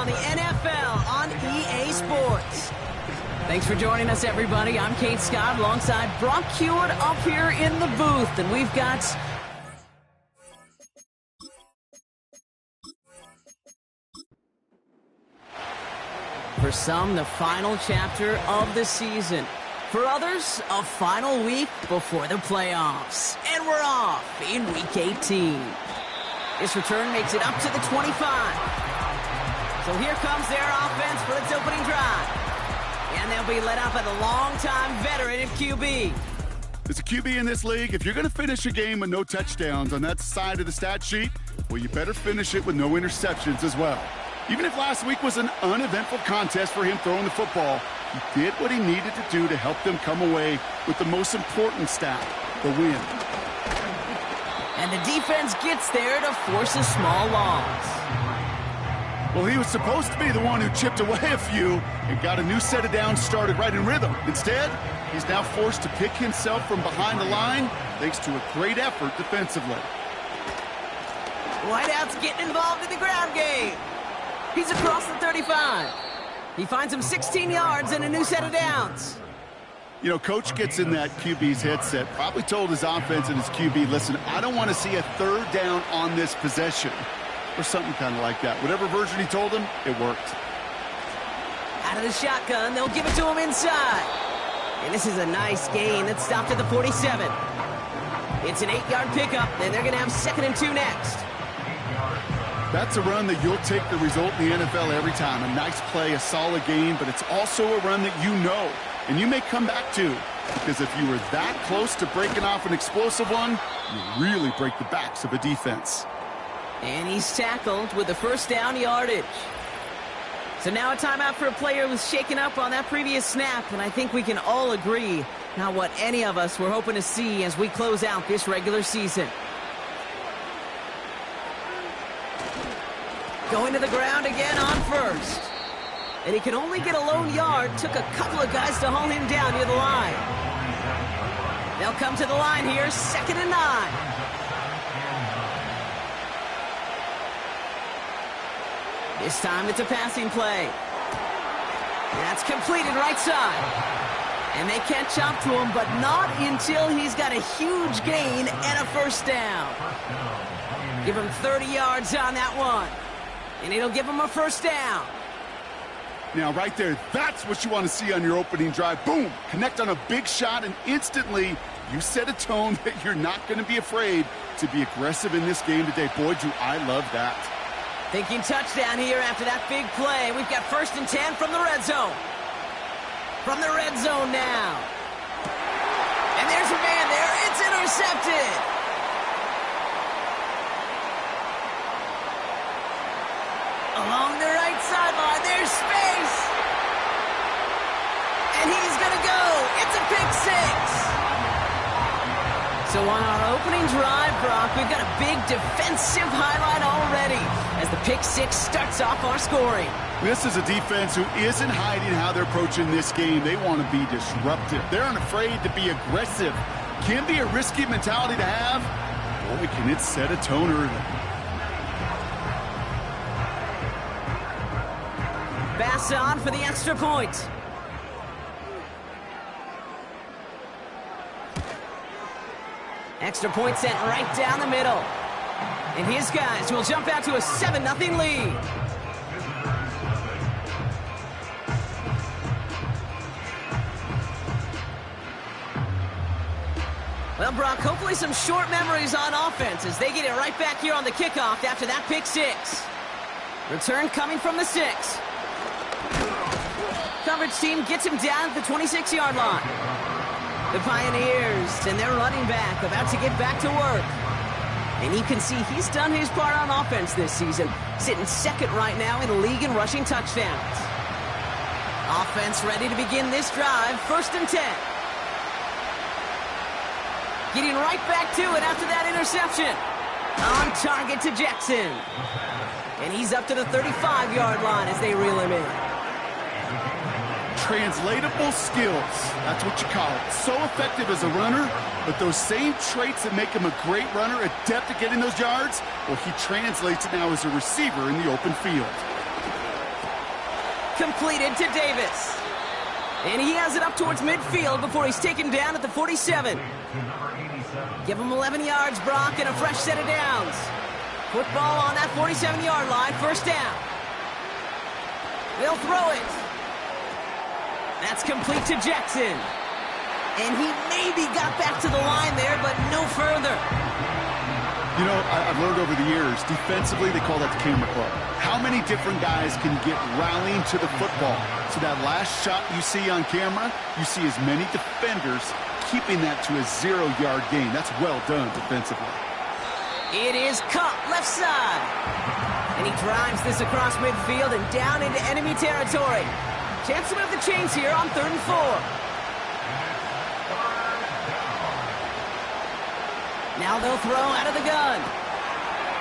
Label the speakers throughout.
Speaker 1: on the NFL on EA Sports. Thanks for joining us, everybody. I'm Kate Scott alongside Brock Hewitt up here in the booth, and we've got for some, the final chapter of the season. For others, a final week before the playoffs. And we're off in Week 18. This return makes it up to the 25. So here comes their offense for its opening drive. And they'll be led out by the longtime veteran at QB.
Speaker 2: As a QB in this league, if you're going to finish a game with no touchdowns on that side of the stat sheet, well, you better finish it with no interceptions as well. Even if last week was an uneventful contest for him throwing the football, he did what he needed to do to help them come away with the most important stat, the win.
Speaker 1: And the defense gets there to force a small loss.
Speaker 2: Well, he was supposed to be the one who chipped away a few and got a new set of downs started right in rhythm. Instead, he's now forced to pick himself from behind the line thanks to a great effort defensively.
Speaker 1: Whiteout's getting involved in the ground game. He's across the 35. He finds him 16 yards and a new set of downs.
Speaker 2: You know, Coach gets in that QB's headset, probably told his offense and his QB, listen, I don't want to see a third down on this possession. Or something kind of like that. Whatever version he told him, it worked.
Speaker 1: Out of the shotgun, they'll give it to him inside. And this is a nice gain that stopped at the 47. It's an 8-yard pickup, and they're going to have 2nd and 2 next.
Speaker 2: That's a run that you'll take the result in the NFL every time. A nice play, a solid game, but it's also a run that you know, and you may come back to. Because if you were that close to breaking off an explosive one, you really break the backs of a defense.
Speaker 1: And he's tackled with the first down yardage. So now a timeout for a player who was shaken up on that previous snap, and I think we can all agree not what any of us were hoping to see as we close out this regular season. Going to the ground again on first. And he could only get a lone yard. Took a couple of guys to haul him down near the line. They'll come to the line here, 2nd and 9. This time it's a passing play. That's completed right side. And they catch up to him, but not until he's got a huge gain and a first down. Give him 30 yards on that one. And it'll give him a first down.
Speaker 2: Now, right there, that's what you want to see on your opening drive. Boom! Connect on a big shot, and instantly you set a tone that you're not going to be afraid to be aggressive in this game today. Boy, do I love that.
Speaker 1: Thinking touchdown here after that big play. We've got 1st and 10 from the red zone. From the red zone now. And there's a man there. It's intercepted. Along the right sideline, there's space. And he's going to go. It's a pick six. So on our opening drive, Brock, we've got a big defensive highlight already as the pick six starts off our scoring.
Speaker 2: This is a defense who isn't hiding how they're approaching this game. They want to be disruptive. They're unafraid to be aggressive. Can be a risky mentality to have. Boy, can it set a tone early.
Speaker 1: Bass on for the extra point. Extra point sent right down the middle. And his guys will jump out to a 7-0 lead. Well, Brock, hopefully some short memories on offense as they get it right back here on the kickoff after that pick six. Return coming from the 6. Coverage team gets him down at the 26-yard line. The Pioneers and their running back about to get back to work. And you can see he's done his part on offense this season, sitting 2nd right now in the league in rushing touchdowns. Offense ready to begin this drive, 1st and 10. Getting right back to it after that interception. On target to Jackson. And he's up to the 35-yard line as they reel him in.
Speaker 2: Translatable skills. That's what you call it. So effective as a runner, but those same traits that make him a great runner, adept at getting those yards, well, he translates it now as a receiver in the open field.
Speaker 1: Completed to Davis. And he has it up towards midfield before he's taken down at the 47. Give him 11 yards, Brock, and a fresh set of downs. Football on that 47-yard line, first down. They'll throw it. That's complete to Jackson. And he maybe got back to the line there, but no further.
Speaker 2: You know, I've learned over the years, defensively, they call that the camera club. How many different guys can get rallying to the football? So that last shot you see on camera, you see as many defenders keeping that to a 0-yard gain. That's well done defensively.
Speaker 1: It is caught left side. And he drives this across midfield and down into enemy territory. Chance to move the chains here on 3rd and 4. Now they'll throw out of the gun.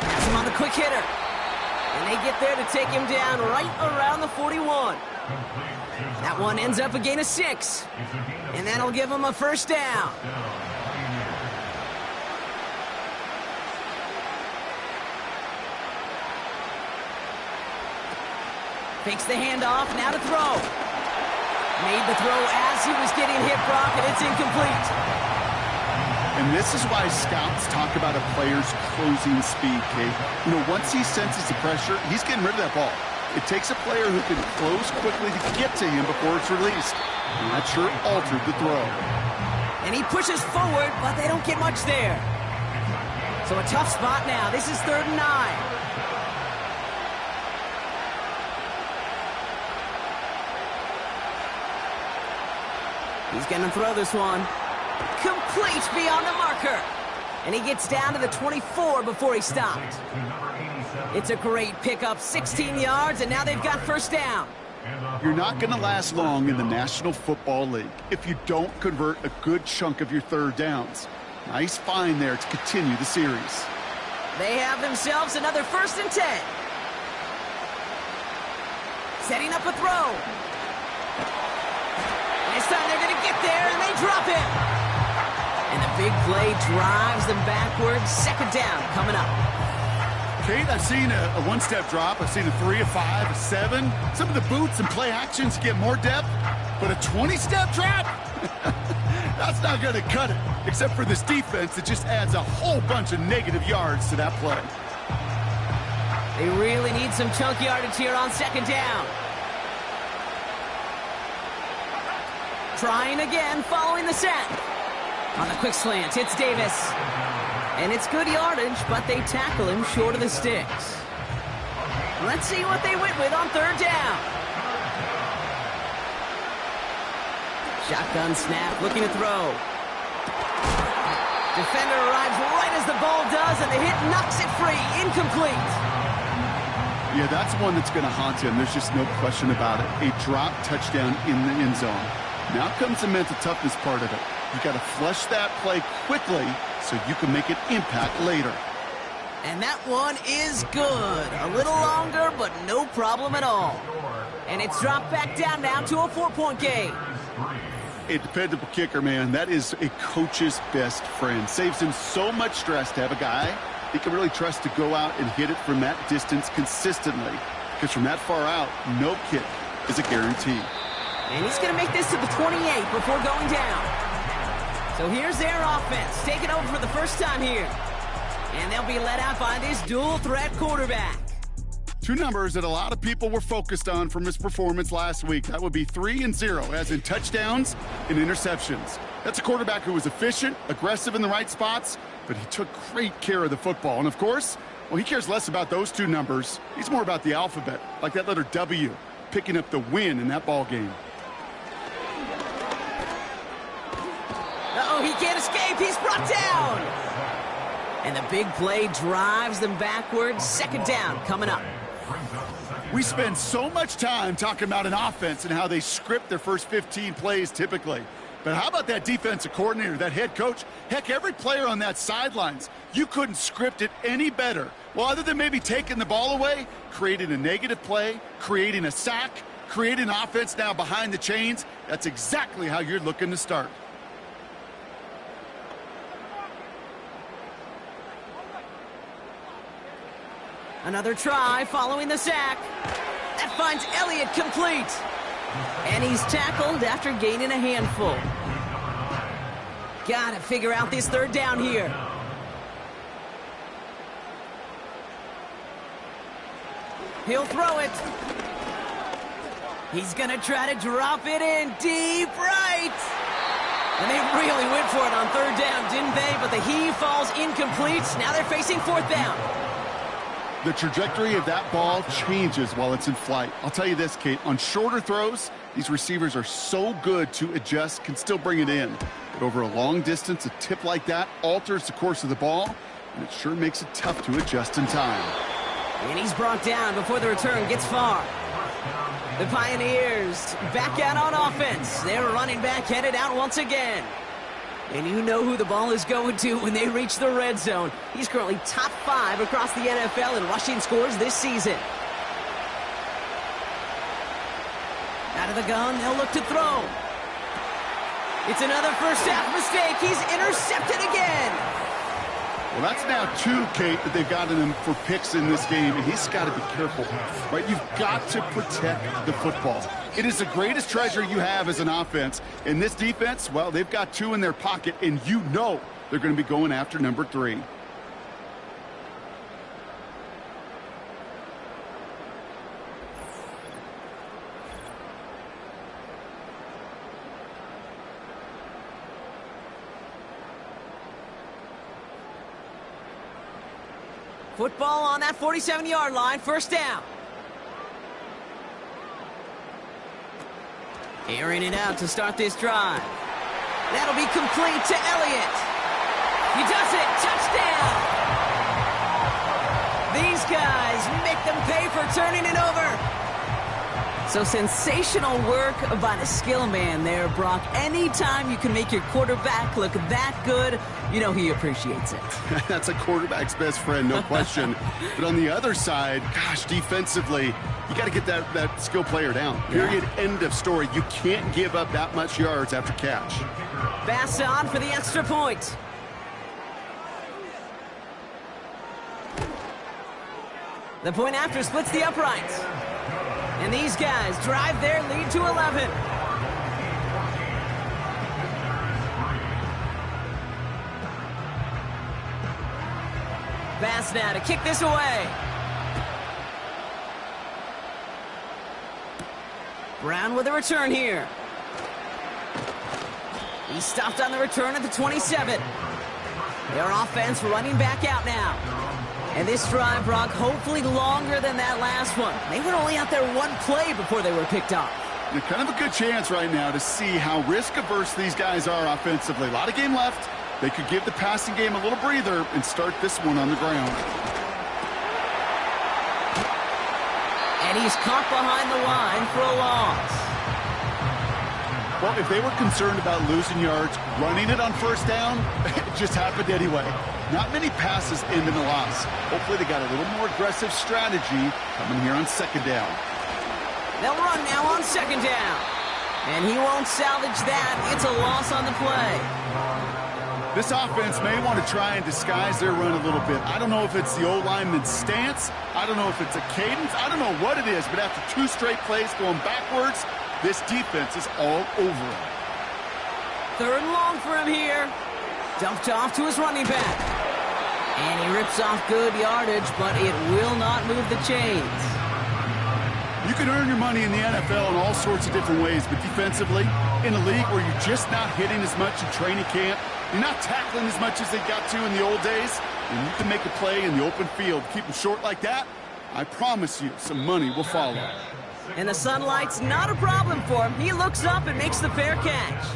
Speaker 1: Pass him on the quick hitter. And they get there to take him down right around the 41. That one ends up a gain of 6. And that'll give him a first down. Fakes the handoff, now to throw. Made the throw as he was getting hit, Brock, and it's incomplete.
Speaker 2: And this is why scouts talk about a player's closing speed, Kate. You know, once he senses the pressure, he's getting rid of that ball. It takes a player who can close quickly to get to him before it's released. And that sure altered the throw.
Speaker 1: And he pushes forward, but they don't get much there. So a tough spot now. This is 3rd and 9. He's going to throw this one. Complete beyond the marker. And he gets down to the 24 before he stopped. It's a great pickup, 16 yards, and now they've got first down.
Speaker 2: You're not going to last long in the National Football League if you don't convert a good chunk of your 3rd downs. Nice find there to continue the series.
Speaker 1: They have themselves another 1st and 10. Setting up a throw. This time they're going to get there, and they drop him. And the big play drives them backwards. 2nd down coming up.
Speaker 2: Kate, I've seen a one-step drop. I've seen a 3, a 5, a 7. Some of the boots and play actions get more depth. But a 20-step drop? That's not going to cut it. Except for this defense that just adds a whole bunch of negative yards to that play.
Speaker 1: They really need some chunk yardage here on 2nd down. Trying again following the sack. On the quick slant, it's Davis. And it's good yardage, but they tackle him short of the sticks. Let's see what they went with on 3rd down. Shotgun snap, looking to throw. Defender arrives right as the ball does, and the hit knocks it free. Incomplete.
Speaker 2: Yeah, that's one that's going to haunt him. There's just no question about it. A drop touchdown in the end zone. Now comes the mental toughness part of it. You got to flush that play quickly so you can make an impact later.
Speaker 1: And that one is good. A little longer, but no problem at all. And it's dropped back down now to a 4-point game.
Speaker 2: A dependable kicker, man. That is a coach's best friend. Saves him so much stress to have a guy he can really trust to go out and hit it from that distance consistently. Because from that far out, no kick is a guarantee.
Speaker 1: And he's going to make this to the 28 before going down. So here's their offense, taking over for the first time here. And they'll be led out by this dual-threat quarterback.
Speaker 2: 2 numbers that a lot of people were focused on from his performance last week. That would be 3 and 0, as in touchdowns and interceptions. That's a quarterback who was efficient, aggressive in the right spots, but he took great care of the football. And, of course, well, he cares less about those 2 numbers. He's more about the alphabet, like that letter W, picking up the win in that ball game.
Speaker 1: Uh-oh, he can't escape. He's brought down. And the big play drives them backwards. 2nd down coming up.
Speaker 2: We spend so much time talking about an offense and how they script their first 15 plays typically. But how about that defensive coordinator, that head coach? Heck, every player on that sidelines, you couldn't script it any better. Well, other than maybe taking the ball away, creating a negative play, creating a sack, creating an offense now behind the chains, that's exactly how you're looking to start.
Speaker 1: Another try following the sack. That finds Elliott complete. And he's tackled after gaining a handful. Gotta figure out this third down here. He'll throw it. He's gonna try to drop it in deep right. And they really went for it on third down, didn't they? But the heave falls incomplete. Now they're facing fourth down.
Speaker 2: The trajectory of that ball changes while it's in flight. I'll tell you this, Kate, on shorter throws, these receivers are so good to adjust, can still bring it in. But over a long distance, a tip like that alters the course of the ball, and it sure makes it tough to adjust in time.
Speaker 1: And he's brought down before the return gets far. The Pioneers back out on offense. They're running back headed out once again. And you know who the ball is going to when they reach the red zone. He's currently top 5 across the NFL in rushing scores this season. Out of the gun, they'll look to throw. It's another first half mistake. He's intercepted again.
Speaker 2: Well, that's now 2, Kate, that they've gotten him for picks in this game, and he's got to be careful, right? You've got to protect the football. It is the greatest treasure you have as an offense. In this defense, well, they've got 2 in their pocket, and you know they're going to be going after number 3.
Speaker 1: Football on that 47-yard line, first down. Airing it out to start this drive. That'll be complete to Elliott. He does it, touchdown! These guys make them pay for turning it over. So sensational work by the skill man there, Brock. Anytime you can make your quarterback look that good, you know he appreciates it.
Speaker 2: That's a quarterback's best friend, no question. But on the other side, gosh, defensively, you got to get that skill player down. Period, end of story. You can't give up that much yards after catch.
Speaker 1: Pass on for the extra point. The point after splits the uprights. And these guys drive their lead to 11. Pass now to kick this away. Brown with a return here. He's stopped on the return at the 27. Their offense running back out now. And this drive, Brock, hopefully longer than that last one. They were only out there one play before they were picked off.
Speaker 2: They're kind of a good chance right now to see how risk-averse these guys are offensively. A lot of game left. They could give the passing game a little breather and start this one on the ground.
Speaker 1: And he's caught behind the line for a loss.
Speaker 2: Well, if they were concerned about losing yards, running it on first down, it just happened anyway. Not many passes end in a loss. Hopefully they got a little more aggressive strategy coming here on second down.
Speaker 1: They'll run now on second down. And he won't salvage that. It's a loss on the play.
Speaker 2: This offense may want to try and disguise their run a little bit. I don't know if it's the O-lineman's stance. I don't know if it's a cadence. I don't know what it is, but after 2 straight plays going backwards, this defense is all over him.
Speaker 1: Third and long for him here. Dumped off to his running back. And he rips off good yardage, but it will not move the chains.
Speaker 2: You can earn your money in the NFL in all sorts of different ways, but defensively, in a league where you're just not hitting as much in training camp, you're not tackling as much as they got to in the old days, and you can make a play in the open field. Keep them short like that, I promise you some money will follow.
Speaker 1: And the sunlight's not a problem for him. He looks up and makes the fair catch.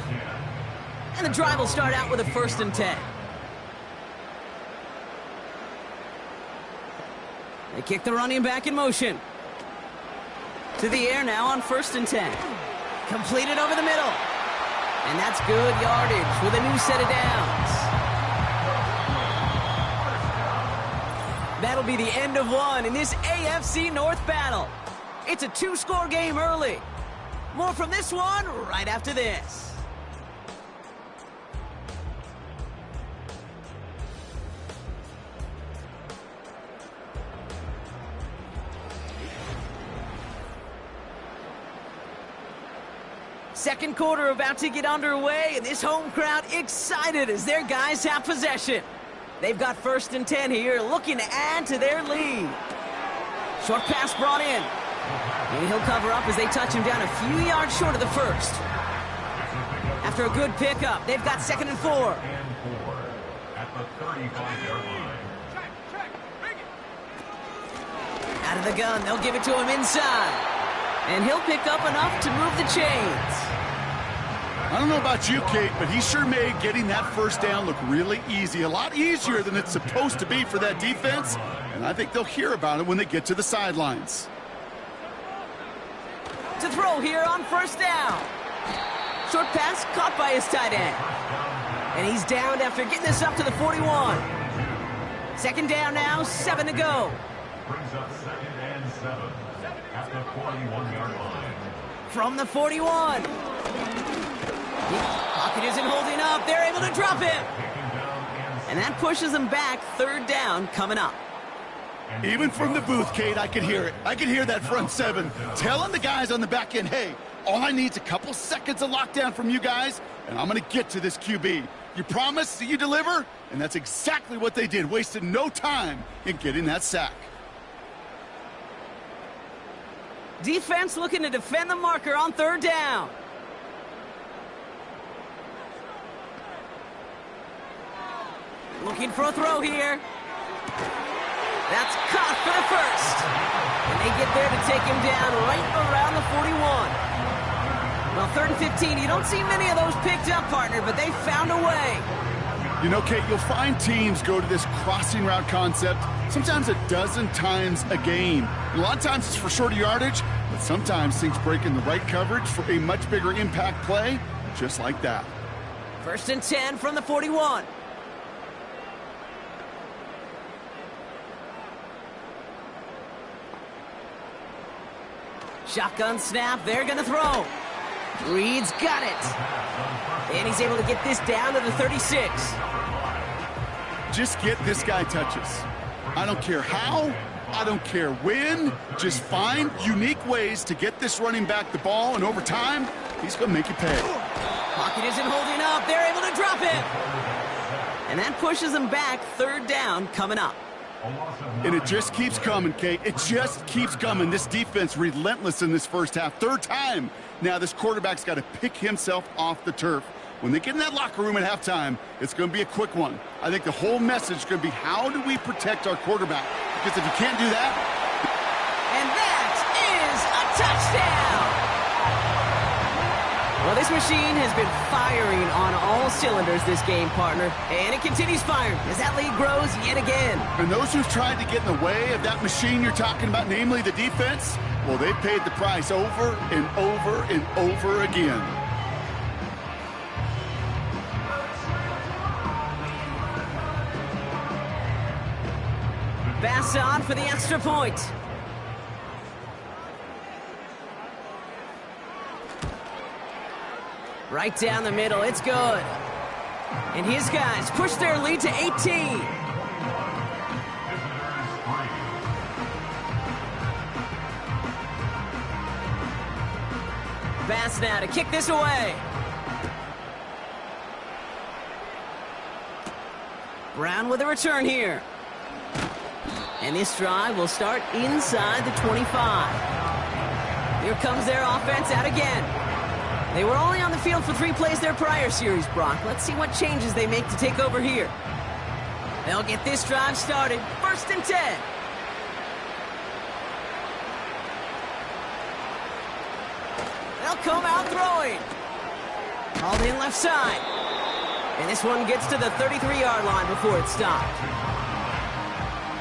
Speaker 1: And the drive will start out with a 1st and 10. They kick the running back in motion. To the air now on 1st and 10. Completed over the middle. And that's good yardage with a new set of downs. That'll be the end of one in this AFC North battle. It's a 2-score game early. More from this one right after this. Second quarter about to get underway, and this home crowd excited as their guys have possession. They've got 1st and 10 here, looking to add to their lead. Short pass brought in. And he'll cover up as they touch him down a few yards short of the first. After a good pickup, they've got 2nd and 4.
Speaker 3: At the 35-yard line.
Speaker 1: Out of the gun, they'll give it to him inside. And he'll pick up enough to move the chains.
Speaker 2: I don't know about you, Kate, but he sure made getting that first down look really easy. A lot easier than it's supposed to be for that defense. And I think they'll hear about it when they get to the sidelines.
Speaker 1: To throw here on 1st down. Short pass caught by his tight end. And he's downed after getting this up to the 41. 2nd down now, 7 to go.
Speaker 3: Brings up 2nd and 7 at the 41-yard line.
Speaker 1: From the 41. Pocket isn't holding up. They're able to drop him. And that pushes them back. 3rd down coming up.
Speaker 2: Even from the booth, Kate, I could hear it. I could hear that front 7 telling the guys on the back end, hey, all I need is a couple seconds of lockdown from you guys, and I'm going to get to this QB. You promise that you deliver? And that's exactly what they did, wasted no time in getting that sack.
Speaker 1: Defense looking to defend the marker on 3rd down. Looking for a throw here. That's caught for the first. And they get there to take him down right around the 41. Well, 3rd and 15, you don't see many of those picked up, partner, but they found a way.
Speaker 2: You know, Kate, you'll find teams go to this crossing route concept sometimes a dozen times a game. And a lot of times it's for shorter yardage, but sometimes things break in the right coverage for a much bigger impact play, just like that.
Speaker 1: 1st and 10 from the 41. Shotgun snap, they're going to throw. Reed's got it. And he's able to get this down to the 36.
Speaker 2: Just get this guy touches. I don't care how, I don't care when. Just find unique ways to get this running back the ball, and over time, he's going to make you pay.
Speaker 1: Pocket isn't holding up. They're able to drop him. And that pushes them back. 3rd down coming up.
Speaker 2: And it just keeps coming, Kate. It just keeps coming. This defense relentless in this first half. 3rd time. Now this quarterback's got to pick himself off the turf. When they get in that locker room at halftime, it's going to be a quick one. I think the whole message is going to be, how do we protect our quarterback? Because if you can't do that...
Speaker 1: And that is a touchdown! Well, this machine has been firing on all cylinders this game, partner. And it continues firing as that lead grows yet again.
Speaker 2: And those who've tried to get in the way of that machine you're talking about, namely the defense, well, they've paid the price over and over and over again.
Speaker 1: Pass on for the extra point. Right down the middle, it's good. And his guys push their lead to 18. Pass now to kick this away. Brown with a return here. And this drive will start inside the 25. Here comes their offense out again. They were only on the field for 3 plays their prior series, Brock. Let's see what changes they make to take over here. They'll get this drive started. 1st and 10. They'll come out throwing. Called in left side. And this one gets to the 33-yard line before it stopped.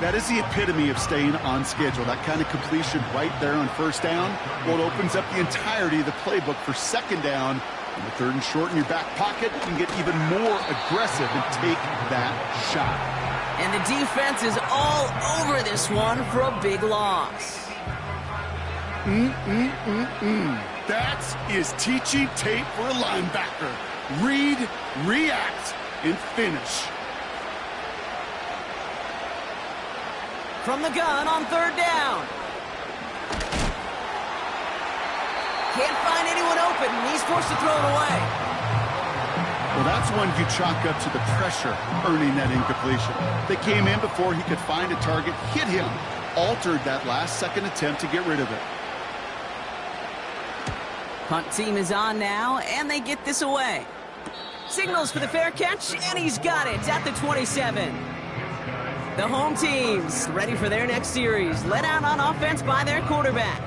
Speaker 2: That is the epitome of staying on schedule. That kind of completion right there on 1st down. Well, it opens up the entirety of the playbook for 2nd down. In the 3rd and short in your back pocket, you can get even more aggressive and take that shot.
Speaker 1: And the defense is all over this one for a big loss.
Speaker 2: That is teaching tape for a linebacker. Read, react, and finish.
Speaker 1: From the gun on 3rd down. Can't find anyone open, and he's forced to throw it away.
Speaker 2: Well, that's one you chalk up to the pressure earning that incompletion. They came in before he could find a target, hit him, altered that last-second attempt to get rid of it.
Speaker 1: Punt team is on now, and they get this away. Signals for the fair catch, and he's got it at the 27. The home team's ready for their next series, led out on offense by their quarterback.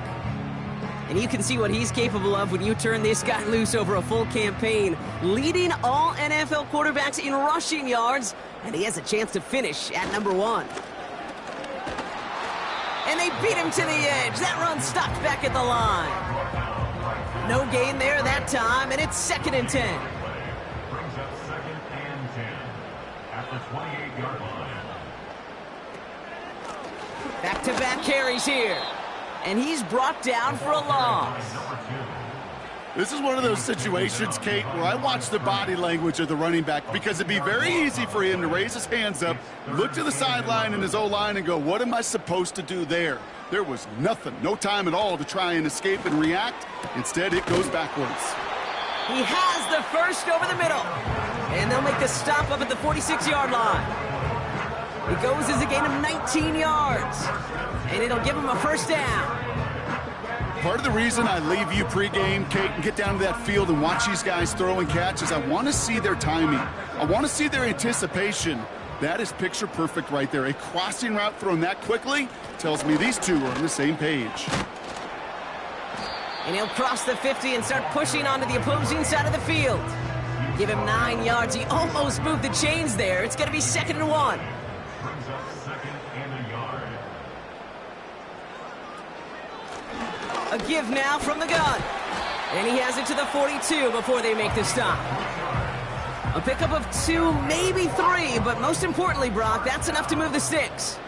Speaker 1: And you can see what he's capable of when you turn this guy loose over a full campaign, leading all NFL quarterbacks in rushing yards, and he has a chance to finish at number 1. And they beat him to the edge. That run stopped back at the line. No gain there that time, and it's 2nd and 10.
Speaker 3: Brings up 2nd and 10 at the 28-yard line.
Speaker 1: Back-to-back carries here. And he's brought down for a loss.
Speaker 2: This is one of those situations, Kate, where I watch the body language of the running back because it'd be very easy for him to raise his hands up, look to the sideline in his O-line and go, what am I supposed to do there? There was nothing, no time at all to try and escape and react. Instead, it goes backwards.
Speaker 1: He has the first over the middle. And they'll make the stop up at the 46-yard line. It goes as a gain of 19 yards. And it'll give him a first down.
Speaker 2: Part of the reason I leave you pregame, Kate, and get down to that field and watch these guys throw and catch is I want to see their timing. I want to see their anticipation. That is picture perfect right there. A crossing route thrown that quickly tells me these two are on the same page.
Speaker 1: And he'll cross the 50 and start pushing onto the opposing side of the field. Give him 9 yards. He almost moved the chains there. It's going to be 2nd and 1.
Speaker 3: Brings up 2nd and a yard.
Speaker 1: A give now from the gun. And he has it to the 42 before they make the stop. A pickup of 2, maybe 3, but most importantly, Brock, that's enough to move the sticks.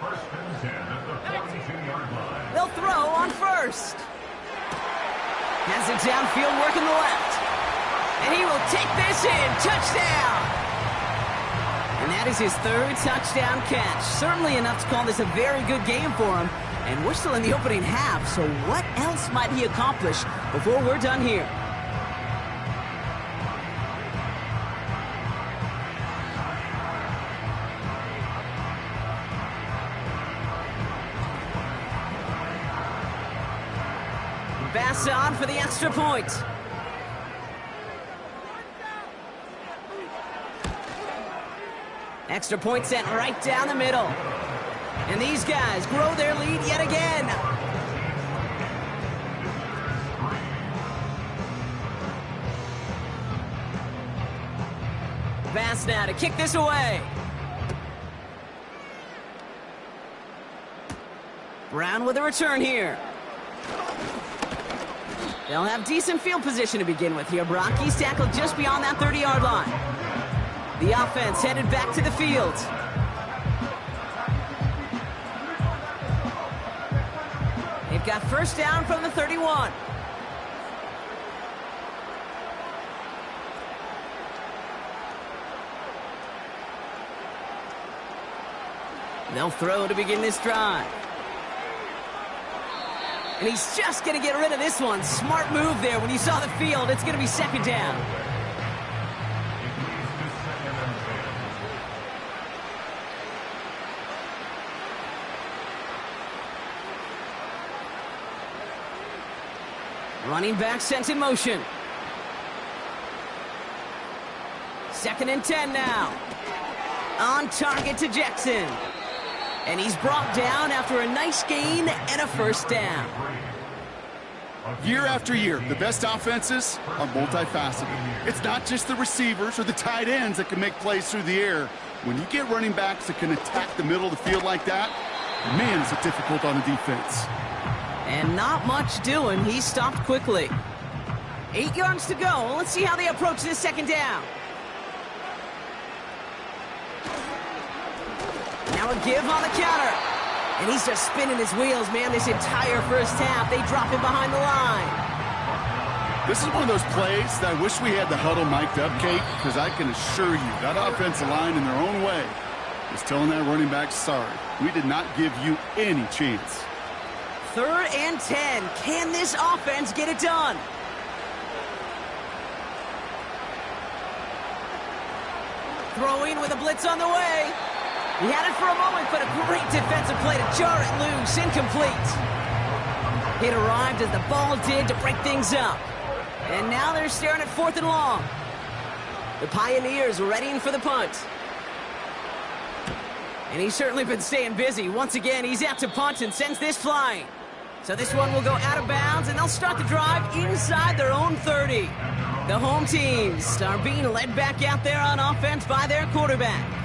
Speaker 3: 1st and 10 at the 42-yard line.
Speaker 1: They'll throw on first. Has it downfield, working the left. And he will take this in. Touchdown! And that is his 3rd touchdown catch. Certainly enough to call this a very good game for him. And we're still in the opening half, so what else might he accomplish before we're done here? Pass on for the extra point. Extra point sent right down the middle. And these guys grow their lead yet again. Pass now to kick this away. Brown with a return here. They'll have decent field position to begin with here. Brock, he's tackled just beyond that 30-yard line. The offense headed back to the field. They've got first down from the 31. They'll throw to begin this drive. And he's just going to get rid of this one. Smart move there. When you saw the field, it's going to be 2nd down. Running back sent in motion. 2nd and 10 now. On target to Jackson. And he's brought down after a nice gain and a first down.
Speaker 2: Year after year, the best offenses are multifaceted. It's not just the receivers or the tight ends that can make plays through the air. When you get running backs that can attack the middle of the field like that, man, is it difficult on the defense.
Speaker 1: And not much doing. He stopped quickly. 8 yards to go. Let's see how they approach this 2nd down. Now a give on the counter. And he's just spinning his wheels, man, this entire first half. They drop him behind the line.
Speaker 2: This is one of those plays that I wish we had the huddle mic'd up, Kate, because I can assure you that offensive line in their own way is telling that running back, sorry, we did not give you any chance.
Speaker 1: 3rd and 10. Can this offense get it done? Throwing with a blitz on the way. He had it for a moment, but a great defensive play to jar it loose. Incomplete. It arrived as the ball did to break things up. And now they're staring at 4th and long. The Pioneers readying for the punt. And he's certainly been staying busy. Once again, he's out to punt and sends this flying. So this one will go out of bounds, and they'll start the drive inside their own 30. The home teams are being led back out there on offense by their quarterback.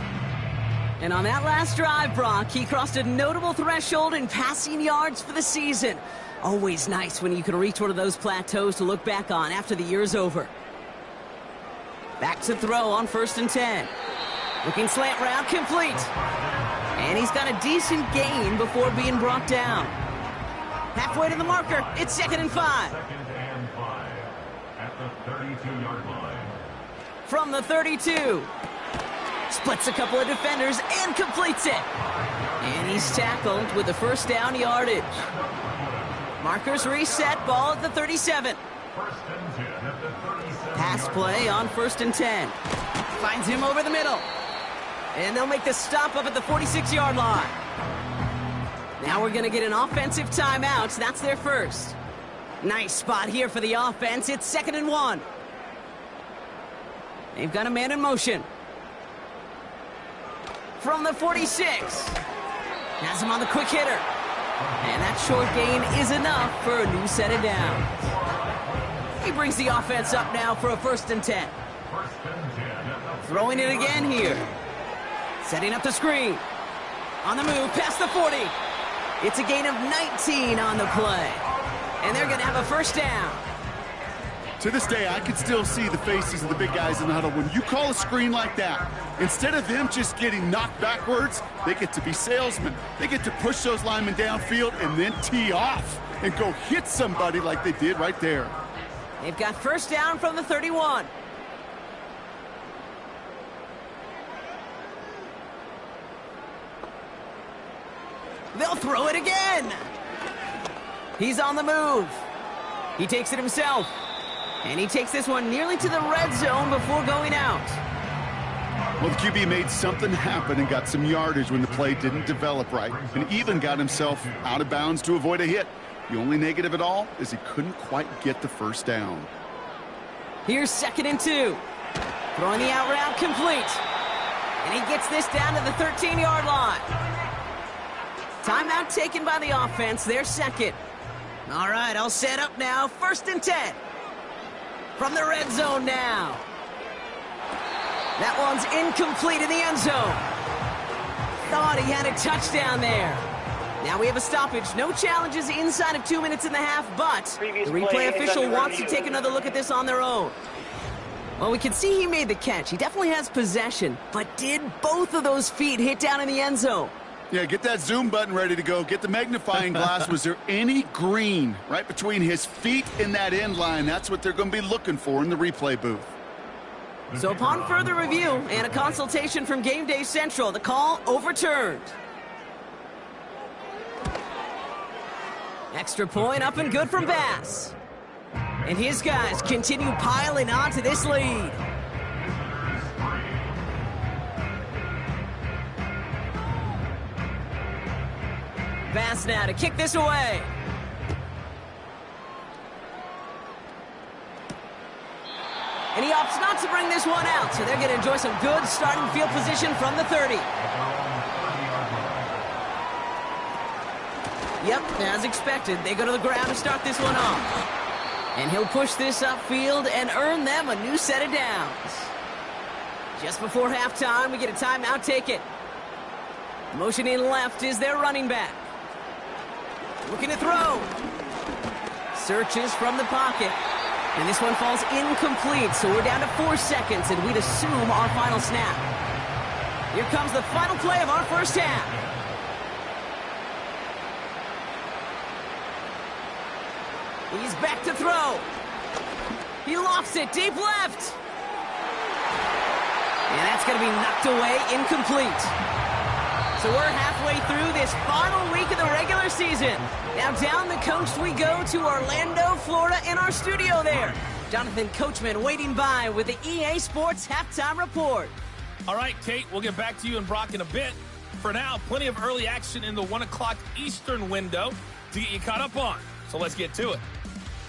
Speaker 1: And on that last drive, Brock, he crossed a notable threshold in passing yards for the season. Always nice when you can reach one of those plateaus to look back on after the year's over. Back to throw on 1st and 10. Looking slant route, complete. And he's got a decent gain before being brought down. Halfway to the marker, it's 2nd and 5.
Speaker 3: 2nd and 5 at the 32-yard line.
Speaker 1: From the 32. Splits a couple of defenders and completes it. And he's tackled with the 1st down yardage. Markers reset, ball at the 37.
Speaker 3: 1st and 10 at the 37.
Speaker 1: Pass play on 1st and 10. Finds him over the middle. And they'll make the stop up at the 46-yard line. Now we're going to get an offensive timeout. That's their first. Nice spot here for the offense. It's 2nd and 1. They've got a man in motion. From the 46. Has him on the quick hitter. And that short gain is enough for a new set of downs. He brings the offense up now for a 1st and 10. Throwing it again here. Setting up the screen. On the move, past the 40. It's a gain of 19 on the play. And they're going to have a 1st down.
Speaker 2: To this day, I can still see the faces of the big guys in the huddle. When you call a screen like that, instead of them just getting knocked backwards, they get to be salesmen. They get to push those linemen downfield and then tee off and go hit somebody like they did right there.
Speaker 1: They've got 1st down from the 31. They'll throw it again. He's on the move. He takes it himself. And he takes this one nearly to the red zone before going out.
Speaker 2: Well, the QB made something happen and got some yardage when the play didn't develop right, and even got himself out of bounds to avoid a hit. The only negative at all is he couldn't quite get the 1st down.
Speaker 1: Here's 2nd and 2. Throwing the out route complete. And he gets this down to the 13-yard line. Timeout taken by the offense. They're 2nd. All right, all set up now. 1st and 10. From the red zone now. That one's incomplete in the end zone. Thought he had a touchdown there. Now we have a stoppage. No challenges inside of 2 minutes and a half, but the replay official wants to take another look at this on their own. Well, we can see he made the catch. He definitely has possession, but did both of those feet hit down in the end zone?
Speaker 2: Yeah, get that zoom button ready to go. Get the magnifying glass. Was there any green right between his feet and that end line? That's what they're going to be looking for in the replay booth.
Speaker 1: So upon further review and a consultation from Game Day Central, the call overturned. Extra point up and good from Bass. And his guys continue piling on to this lead. Bass now to kick this away. And he opts not to bring this one out, so they're going to enjoy some good starting field position from the 30. Yep, as expected, they go to the ground to start this one off. And he'll push this upfield and earn them a new set of downs. Just before halftime, we get a timeout taken. Motioning left is their running back. Looking to throw. Searches from the pocket. And this one falls incomplete, so we're down to 4 seconds, and we'd assume our final snap. Here comes the final play of our first half. He's back to throw. He lofts it deep left. And that's going to be knocked away, incomplete. So So we're halfway through this final week of the regular season. Now down the coast we go to Orlando, Florida, in our studio there. Jonathan Coachman waiting by with the EA Sports Halftime Report.
Speaker 4: All right, Kate, we'll get back to you and Brock in a bit. For now, plenty of early action in the 1 o'clock Eastern window to get you caught up on. So let's get to it.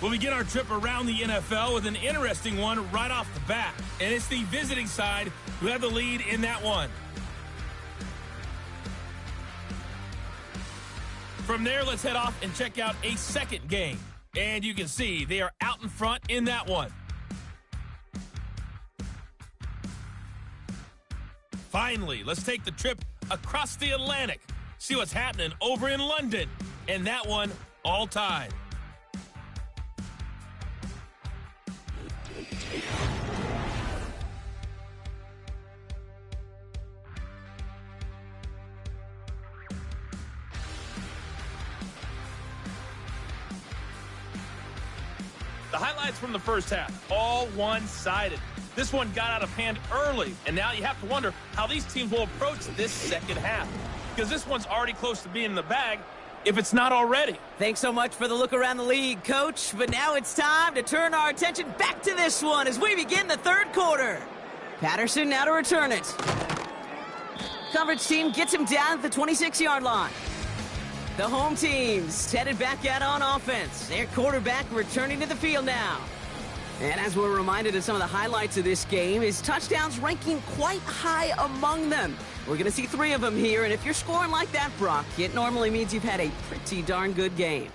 Speaker 4: We'll begin our trip around the NFL with an interesting one right off the bat. And it's the visiting side who have the lead in that one. From there, let's head off and check out a second game. And you can see they are out in front in that one. Finally, let's take the trip across the Atlantic. See what's happening over in London. And that one, all tied. The highlights from the first half, all one-sided. This one got out of hand early, and now you have to wonder how these teams will approach this second half. Because this one's already close to being in the bag, if it's not already.
Speaker 1: Thanks so much for the look around the league, Coach. But now it's time to turn our attention back to this one as we begin the third quarter. Patterson now to return it. Coverage team gets him down at the 26-yard line. The home team's headed back out on offense. Their quarterback returning to the field now. And as we're reminded of some of the highlights of this game, his touchdowns ranking quite high among them. We're going to see 3 of them here, and if you're scoring like that, Brock, it normally means you've had a pretty darn good game.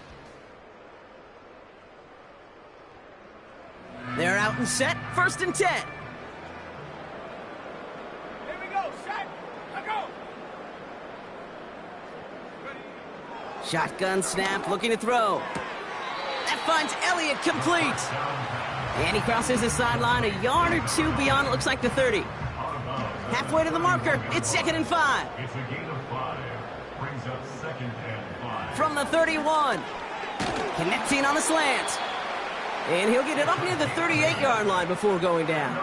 Speaker 1: They're out and set, 1st and 10.
Speaker 5: Here we go, set, let go.
Speaker 1: Shotgun snap, looking to throw. That finds Elliott complete. And he crosses the sideline a yard or 2 beyond, it looks like the 30. Halfway to the marker, it's 2nd and 5.
Speaker 3: It's a gain of 5. Brings up 2nd and 5.
Speaker 1: From the 31. Connecting on the slant. And he'll get it up near the 38-yard line before going down.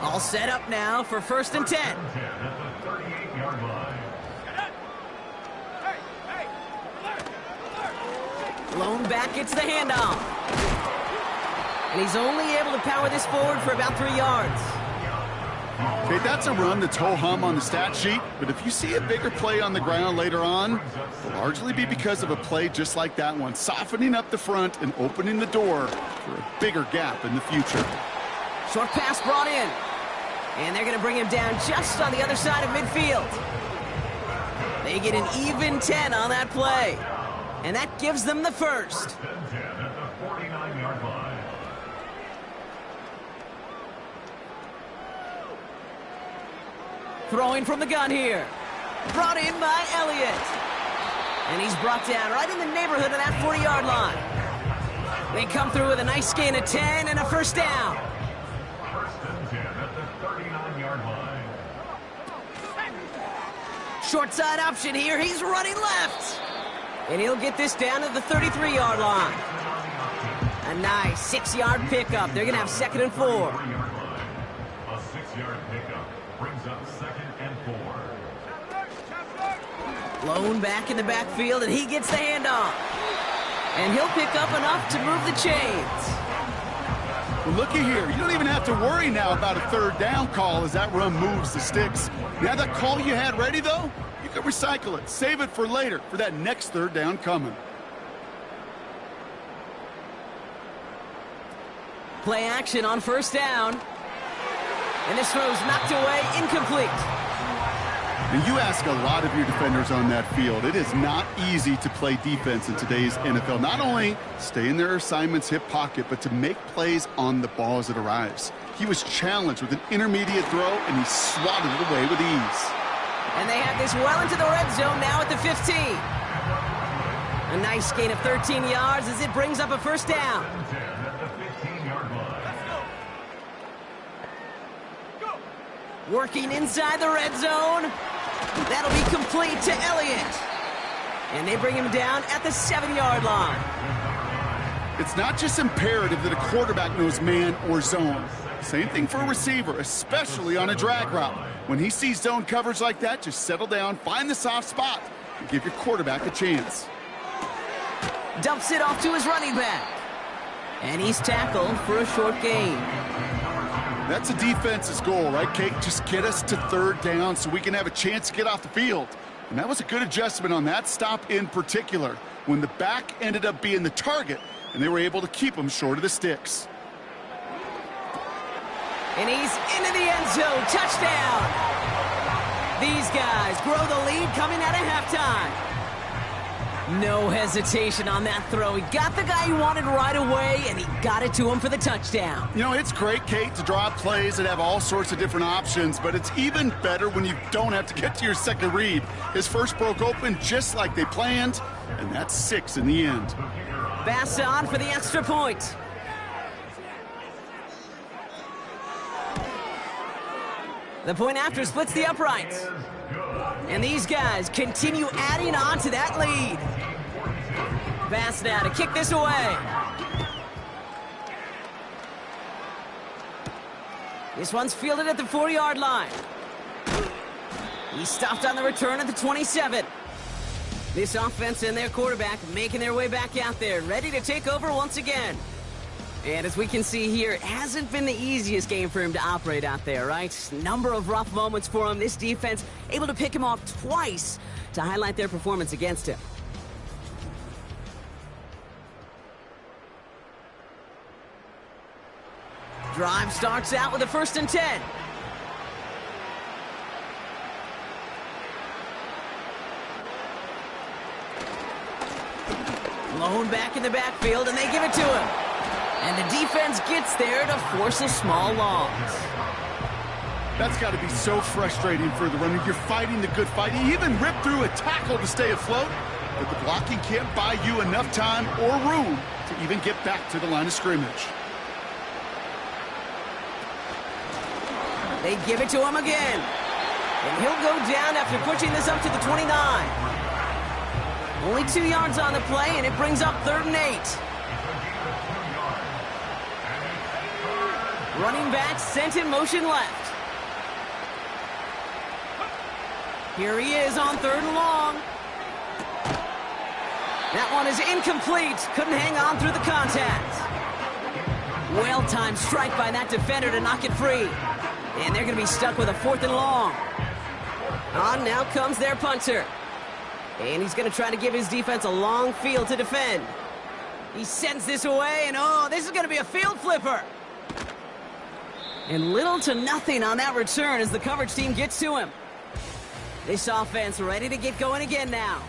Speaker 1: All set up now for 1st and 10.
Speaker 3: At the 38-yard line.
Speaker 1: Lone back gets the handoff. And he's only able to power this forward for about 3 yards.
Speaker 2: Okay, that's a run that's ho-hum on the stat sheet, but if you see a bigger play on the ground later on, it'll largely be because of a play just like that one, softening up the front and opening the door for a bigger gap in the future.
Speaker 1: Short pass brought in. And they're going to bring him down just on the other side of midfield. They get an even 10 on that play. And that gives them the first.
Speaker 3: At the 49-yard line.
Speaker 1: Throwing from the gun here. Brought in by Elliott. And he's brought down right in the neighborhood of that 40-yard line. They come through with a nice gain of 10 and a first down.
Speaker 3: 1st and 10 at the 39-yard line.
Speaker 1: Short side option here. He's running left. And he'll get this down to the 33-yard line. A nice 6-yard pickup. They're going to have 2nd and 4.
Speaker 3: 4-yard line. A 6-yard pickup brings up 2nd and 4.
Speaker 1: Lone back in the backfield, and he gets the handoff. And he'll pick up enough to move the chains.
Speaker 2: Well, looky here. You don't even have to worry now about a 3rd down call as that run moves the sticks. Now that call you had ready, though, you can recycle it. Save it for later for that next 3rd down coming.
Speaker 1: Play action on 1st down. And this throw's knocked away, incomplete.
Speaker 2: And you ask a lot of your defenders on that field. It is not easy to play defense in today's NFL. Not only stay in their assignment's hip pocket, but to make plays on the ball as it arrives. He was challenged with an intermediate throw, and he swatted it away with ease.
Speaker 1: And they have this well into the red zone now at the 15. A nice gain of 13 yards as it brings up a 1st down. Working inside the red zone. That'll be complete to Elliott. And they bring him down at the 7-yard line.
Speaker 2: It's not just imperative that a quarterback knows man or zone. Same thing for a receiver, especially on a drag route. When he sees zone coverage like that, just settle down, find the soft spot, and give your quarterback a chance.
Speaker 1: Dumps it off to his running back. And he's tackled for a short gain.
Speaker 2: That's a defense's goal, right, Kate? Just get us to third down so we can have a chance to get off the field. And that was a good adjustment on that stop in particular, when the back ended up being the target, and they were able to keep him short of the sticks.
Speaker 1: And he's into the end zone. Touchdown! These guys grow the lead coming out of halftime. No hesitation on that throw. He got the guy he wanted right away, and he got it to him for the touchdown.
Speaker 2: You know, it's great, Kate, to draw up plays that have all sorts of different options, but it's even better when you don't have to get to your second read. His first broke open just like they planned, and that's 6 in the end.
Speaker 1: Bass on for the extra point. The point after splits the uprights. And these guys continue adding on to that lead. Bass now to kick this away. This one's fielded at the 4-yard line. He stopped on the return at the 27. This offense and their quarterback making their way back out there, ready to take over once again. And as we can see here, it hasn't been the easiest game for him to operate out there, right? Number of rough moments for him. This defense able to pick him off twice to highlight their performance against him. Drive starts out with a 1st and 10. Lone back in the backfield, and they give it to him. And the defense gets there to force a small loss.
Speaker 2: That's got to be so frustrating for the runner. You're fighting the good fight. He even ripped through a tackle to stay afloat, but the blocking can't buy you enough time or room to even get back to the line of scrimmage.
Speaker 1: They give it to him again. And he'll go down after pushing this up to the 29. Only 2 yards on the play, and it brings up 3rd and 8. Running back sent in motion left. Here he is on 3rd and long. That one is incomplete. Couldn't hang on through the contact. Well-timed strike by that defender to knock it free. And they're going to be stuck with a 4th and long. On now comes their punter. And he's going to try to give his defense a long field to defend. He sends this away, and oh, this is going to be a field flipper. And little to nothing on that return as the coverage team gets to him. This offense ready to get going again now.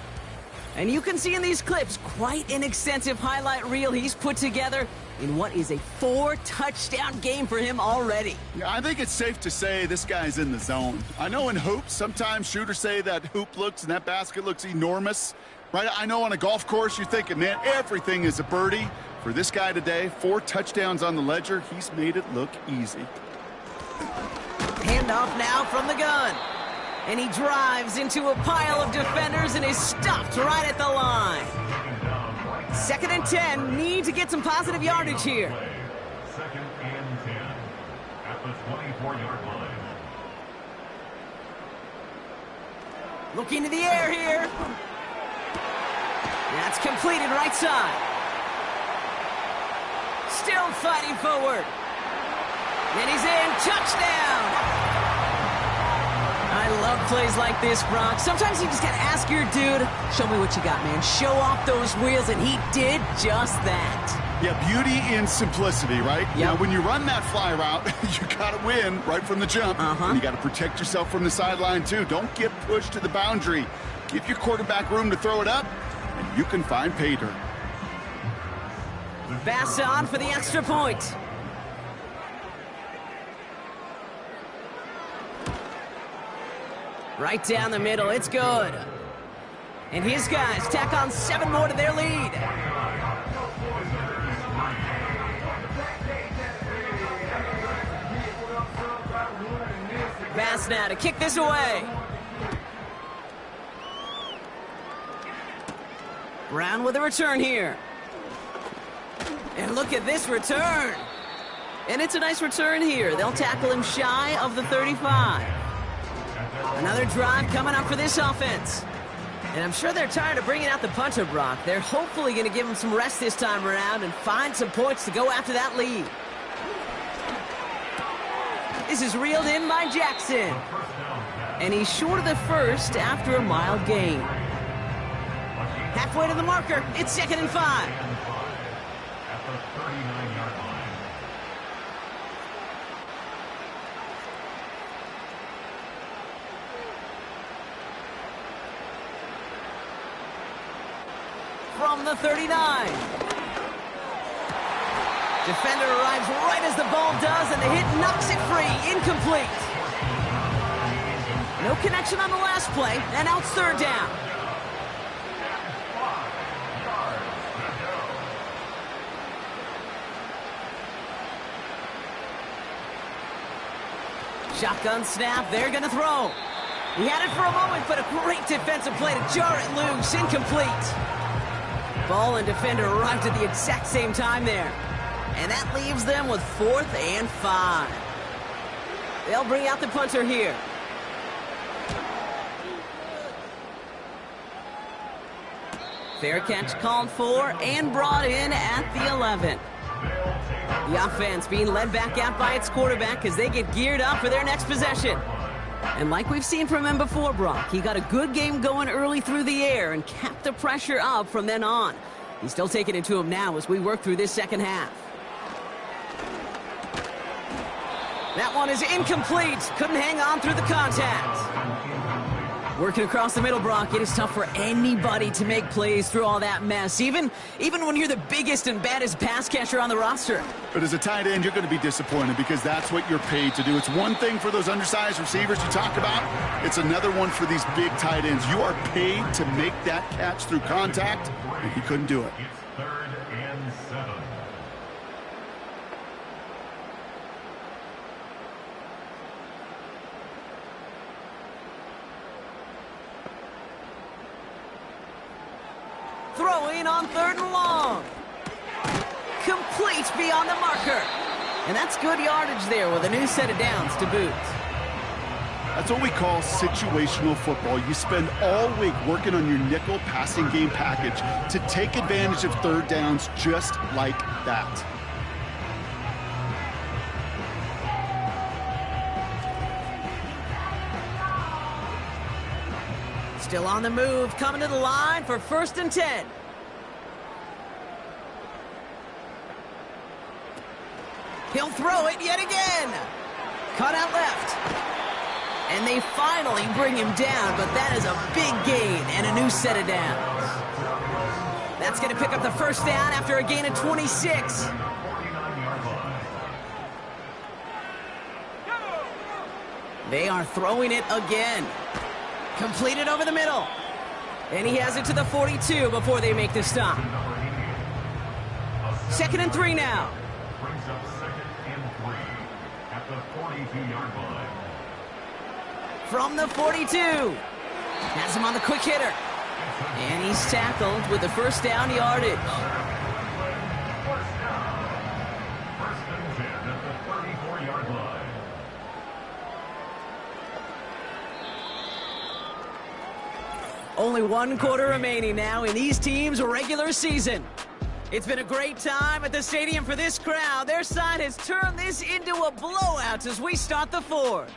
Speaker 1: And you can see in these clips quite an extensive highlight reel he's put together in what is a 4-touchdown game for him already.
Speaker 2: Yeah, I think it's safe to say this guy's in the zone. I know in hoops, sometimes shooters say that hoop looks and that basket looks enormous. Right? I know on a golf course you're thinking, man, everything is a birdie. For this guy today, 4 touchdowns on the ledger, he's made it look easy.
Speaker 1: Handoff now from the gun. And he drives into a pile of defenders and is stopped right at the line. 2nd and 10. Need to get some positive yardage here.
Speaker 3: 2nd and 10 at the 24-yard line.
Speaker 1: Looking to the air here. That's completed right side. Still fighting forward. And he's in. Touchdown! I love plays like this, Brock. Sometimes you just gotta ask your dude, show me what you got, man. Show off those wheels, and he did just that.
Speaker 2: Yeah, beauty in simplicity, right?
Speaker 1: Yep.
Speaker 2: Now, when you run that fly route, you gotta win right from the jump. And you gotta protect yourself from the sideline, too. Don't get pushed to the boundary. Give your quarterback room to throw it up, and you can find pay dirt.
Speaker 1: Bass on for the extra point. Right down the middle, it's good. And his guys tack on 7 more to their lead. Bass now to kick this away. Brown with a return here. And look at this return. And it's a nice return here. They'll tackle him shy of the 35. Another drive coming up for this offense. And I'm sure they're tired of bringing out the punter, Brock. They're hopefully going to give him some rest this time around and find some points to go after that lead. This is reeled in by Jackson. And he's short of the first after a mild gain. Halfway to the marker. It's 2nd and 5.
Speaker 3: At the 39-yard line.
Speaker 1: From the 39. Defender arrives right as the ball does, and the hit knocks it free. Incomplete. No connection on the last play, and now it's 3rd down. Shotgun snap, they're going to throw. He had it for a moment, but a great defensive play to jar it loose. Incomplete. Ball and defender arrived at the exact same time there. And that leaves them with 4th and 5. They'll bring out the punter here. Fair catch called for and brought in at the 11. The offense being led back out by its quarterback as they get geared up for their next possession. And like we've seen from him before, Brock, he got a good game going early through the air and kept the pressure up from then on. He's still taking it to him now as we work through this second half. That one is incomplete. Couldn't hang on through the contact. Working across the middle, Brock, it is tough for anybody to make plays through all that mess, even when you're the biggest and baddest pass catcher on the roster.
Speaker 2: But as a tight end, you're going to be disappointed because that's what you're paid to do. It's one thing for those undersized receivers you talk about. It's another one for these big tight ends. You are paid to make that catch through contact, and he couldn't do it.
Speaker 3: It's 3rd and 7.
Speaker 1: Throwing on 3rd and long. Complete beyond the marker. And that's good yardage there with a new set of downs to boot.
Speaker 2: That's what we call situational football. You spend all week working on your nickel passing game package to take advantage of 3rd downs just like that.
Speaker 1: Still on the move, coming to the line for 1st and 10. He'll throw it yet again. Cut out left. And they finally bring him down, but that is a big gain and a new set of downs. That's going to pick up the 1st down after a gain of 26. They are throwing it again. Completed over the middle. And he has it to the 42 before they make the stop. 2nd and 3 now.
Speaker 3: Brings up 2nd and 3 at the 42-yard line.
Speaker 1: From the 42. Has him on the quick hitter. And he's tackled with the 1st down yardage.
Speaker 3: 1st and 10 at the 34-yard line.
Speaker 1: Only 1 quarter remaining now in these teams' regular season. It's been a great time at the stadium for this crowd. Their side has turned this into a blowout as we start the 4th.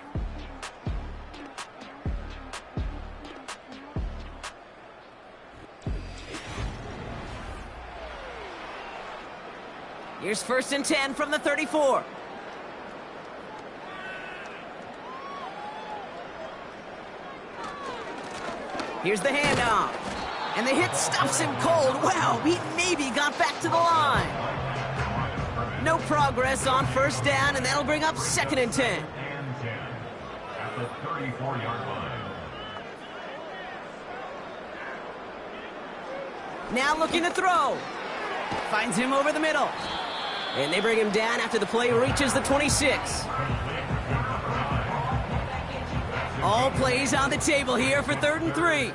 Speaker 1: Here's 1st and 10 from the 34. Here's the handoff. And the hit stops him cold. Wow, he maybe got back to the line. No progress on 1st down, and that'll bring up 2nd and 10.
Speaker 3: And 10 at the 34-yard line.
Speaker 1: Now looking to throw. Finds him over the middle. And they bring him down after the play reaches the 26. All plays on the table here for 3rd and 3.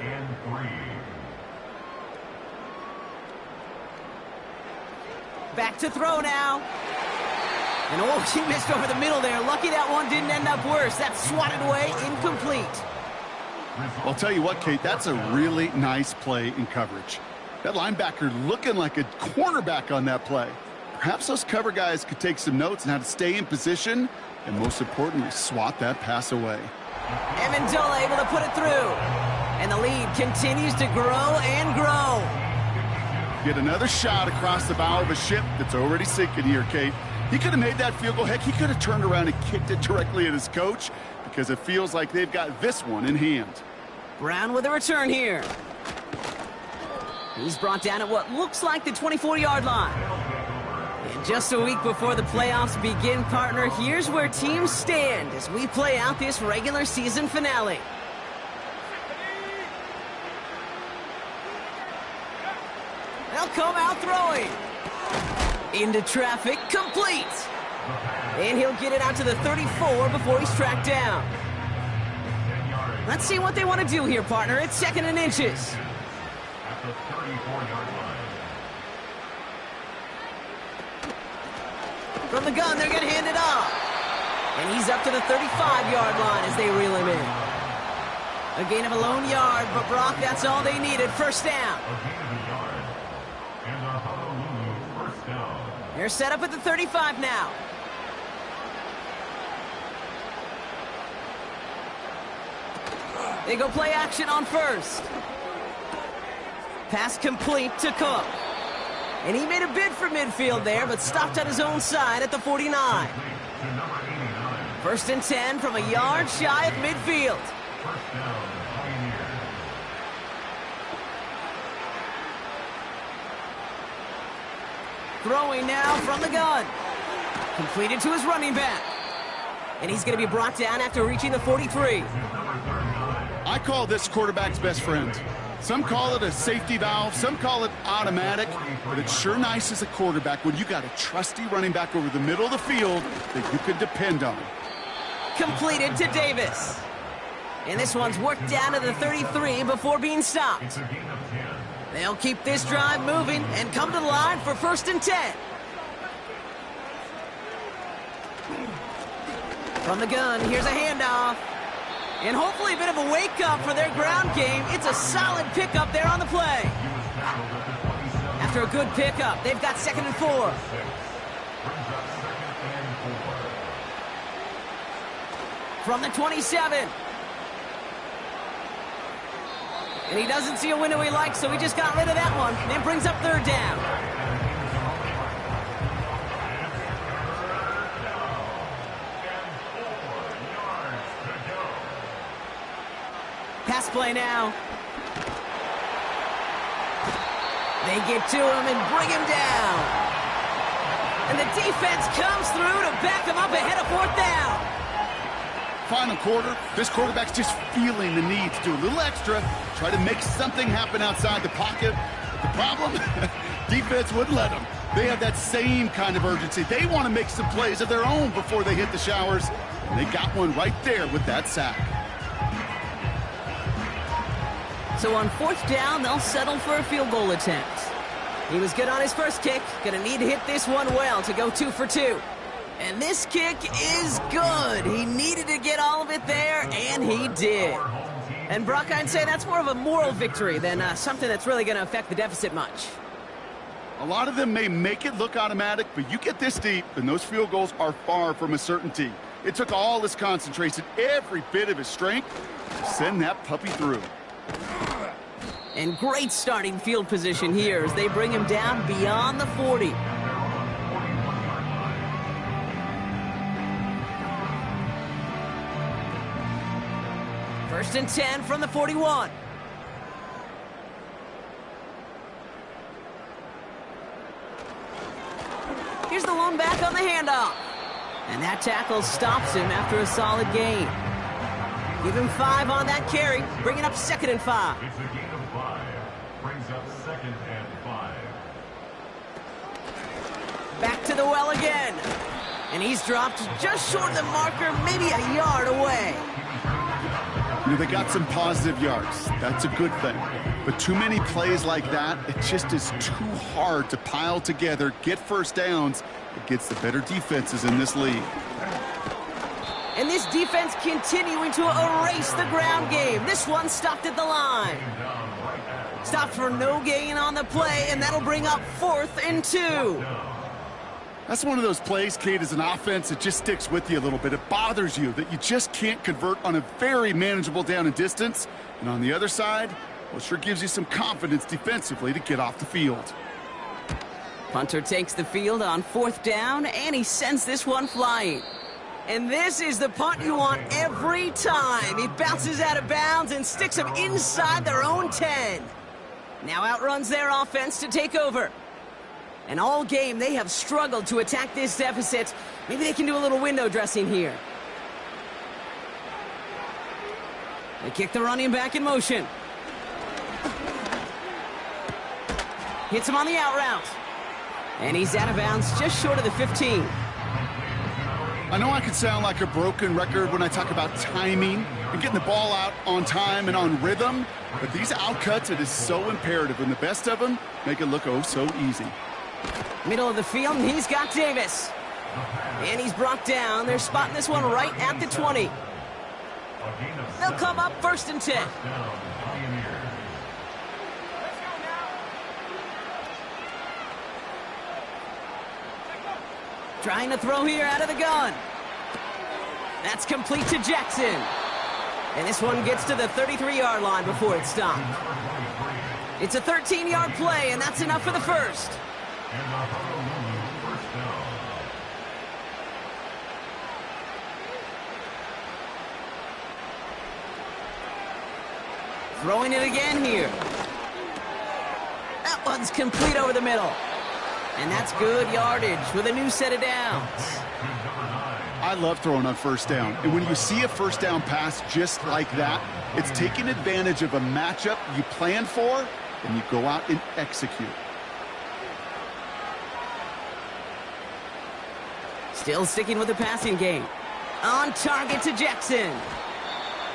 Speaker 1: Back to throw now. And oh, he missed over the middle there. Lucky that one didn't end up worse. That's swatted away, incomplete.
Speaker 2: I'll tell you what, Kate, that's a really nice play in coverage. That linebacker looking like a cornerback on that play. Perhaps those cover guys could take some notes on how to stay in position and, most importantly, swat that pass away.
Speaker 1: Amendola able to put it through. And the lead continues to grow and grow.
Speaker 2: Get another shot across the bow of a ship that's already sinking here, Kate. He could have made that field goal. Heck, he could have turned around and kicked it directly at his coach because it feels like they've got this one in hand.
Speaker 1: Brown with a return here. He's brought down at what looks like the 24-yard line. And just a week before the playoffs begin, partner, here's where teams stand as we play out this regular season finale. They'll come out throwing. Into traffic, complete. And he'll get it out to the 34 before he's tracked down. Let's see what they want to do here, partner. It's 2nd and inches.
Speaker 3: At the 34-yard line.
Speaker 1: From the gun, they're going to hand it off. And he's up to the 35-yard line as they reel him in. A gain of a lone yard, but Brock, that's all they needed. First down.
Speaker 3: A gain of a yard. And a Honolulu first down.
Speaker 1: They're set up at the 35 now. They go play action on first. Pass complete to Cook. And he made a bid for midfield there, but stopped on his own side at the 49.
Speaker 3: To number 89.
Speaker 1: 1st and 10 from a yard shy of midfield.
Speaker 3: First down, Pioneers.
Speaker 1: Throwing now from the gun. Completed to his running back. And he's going to be brought down after reaching the 43.
Speaker 2: I call this quarterback's best friend. Some call it a safety valve, some call it automatic, but it's sure nice as a quarterback when you got a trusty running back over the middle of the field that you can depend on.
Speaker 1: Completed to Davis. And this one's worked down to the 33 before being stopped.
Speaker 3: It's a gain of 10.
Speaker 1: They'll keep this drive moving and come to the line for 1st and 10. From the gun, here's a handoff. And hopefully a bit of a wake-up for their ground game. It's a solid pickup there on the play. After a good pickup, they've got 2nd and 4.
Speaker 3: Brings up 2nd and 4.
Speaker 1: From the 27. And he doesn't see a window he likes, so he just got rid of that one. And it brings up 3rd down. Pass play now. They get to him and bring him down. And the defense comes through to back him up ahead of 4th down.
Speaker 2: Final quarter, this quarterback's just feeling the need to do a little extra, try to make something happen outside the pocket. But the problem, defense wouldn't let them. They have that same kind of urgency. They want to make some plays of their own before they hit the showers. And they got one right there with that sack.
Speaker 1: So on 4th down, they'll settle for a field goal attempt. He was good on his first kick. Gonna need to hit this one well to go 2 for 2. And this kick is good. He needed to get all of it there, and he did. And Brock, I'd say that's more of a moral victory than something that's really gonna affect the deficit much.
Speaker 2: A lot of them may make it look automatic, but you get this deep, and those field goals are far from a certainty. It took all his concentration, every bit of his strength, to send that puppy through.
Speaker 1: And great starting field position here as they bring him down beyond the 40. First and 10 from the 41. Here's the lone back on the handoff. And that tackle stops him after a solid gain. Give him 5 on that carry, bringing up 2nd and 5.
Speaker 3: It's a gain of 5. Brings up 2nd and 5.
Speaker 1: Back to the well again. And he's dropped just short of the marker, maybe a yard away.
Speaker 2: You know, they got some positive yards. That's a good thing. But too many plays like that, it just is too hard to pile together, get first downs against the better defenses in this league.
Speaker 1: And this defense continuing to erase the ground game. This one stopped at the line. Stopped for no gain on the play, and that'll bring up 4th and 2.
Speaker 2: That's one of those plays, Kate, as an offense, it just sticks with you a little bit. It bothers you that you just can't convert on a very manageable down and distance. And on the other side, well, it sure gives you some confidence defensively to get off the field.
Speaker 1: Punter takes the field on 4th down, and he sends this one flying. And this is the punt you want every time. He bounces out of bounds and sticks them inside their own 10. Now outruns their offense to take over. And all game, they have struggled to attack this deficit. Maybe they can do a little window dressing here. They kick the running back in motion. Hits him on the out route. And he's out of bounds just short of the 15.
Speaker 2: I know I can sound like a broken record when I talk about timing and getting the ball out on time and on rhythm, but these outcuts, it is so imperative, and the best of them make it look oh so easy.
Speaker 1: Middle of the field, and he's got Davis. And he's brought down. They're spotting this one right at the 20. They'll come up 1st and 10. Trying to throw here out of the gun. That's complete to Jackson. And this one gets to the 33-yard line before it's stopped. It's a 13-yard play, and that's enough for the first. Throwing it again here. That one's complete over the middle. And that's good yardage with a new set of downs.
Speaker 2: I love throwing on 1st down. And when you see a 1st down pass just like that, it's taking advantage of a matchup you planned for, and you go out and execute.
Speaker 1: Still sticking with the passing game. On target to Jackson.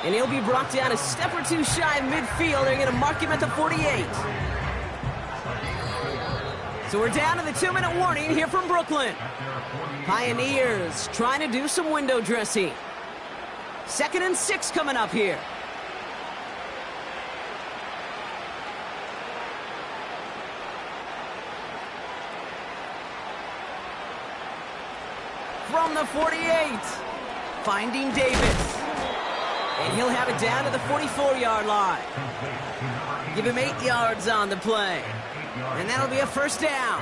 Speaker 1: And he'll be brought down a step or two shy of midfield. They're going to mark him at the 48. So we're down to the 2-minute warning here from Brooklyn. Pioneers trying to do some window dressing. 2nd and 6 coming up here. From the 48, finding Davis. And he'll have it down to the 44-yard line. Give him 8 yards on the play. And that'll be a 1st down.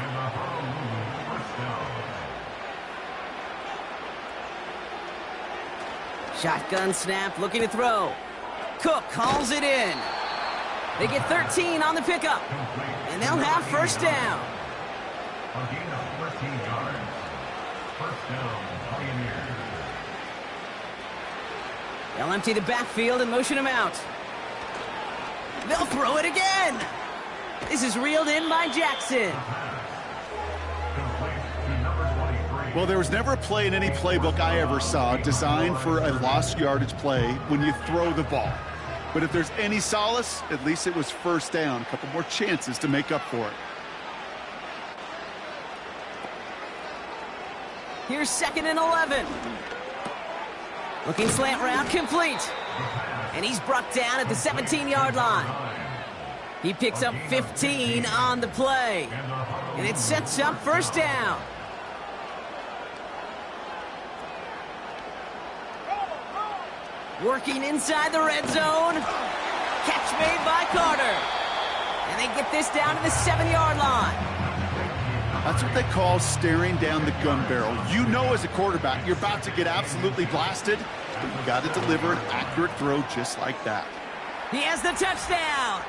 Speaker 1: Shotgun snap, looking to throw. Cook calls it in. They get 13 on the pickup. And they'll have 1st down.
Speaker 3: A gain of 14 yards. 1st down, Pioneers.
Speaker 1: They'll empty the backfield and motion him out. They'll throw it again. This is reeled in by Jackson.
Speaker 2: Well, there was never a play in any playbook I ever saw designed for a lost yardage play when you throw the ball. But if there's any solace, at least it was 1st down. A couple more chances to make up for it.
Speaker 1: Here's 2nd and 11. Looking slant route, complete. And he's brought down at the 17-yard line. He picks up 15 on the play. And it sets up 1st down. Working inside the red zone. Catch made by Carter. And they get this down to the 7-yard line.
Speaker 2: That's what they call staring down the gun barrel. You know as a quarterback, you're about to get absolutely blasted, but you got to deliver an accurate throw just like that.
Speaker 1: He has the touchdown.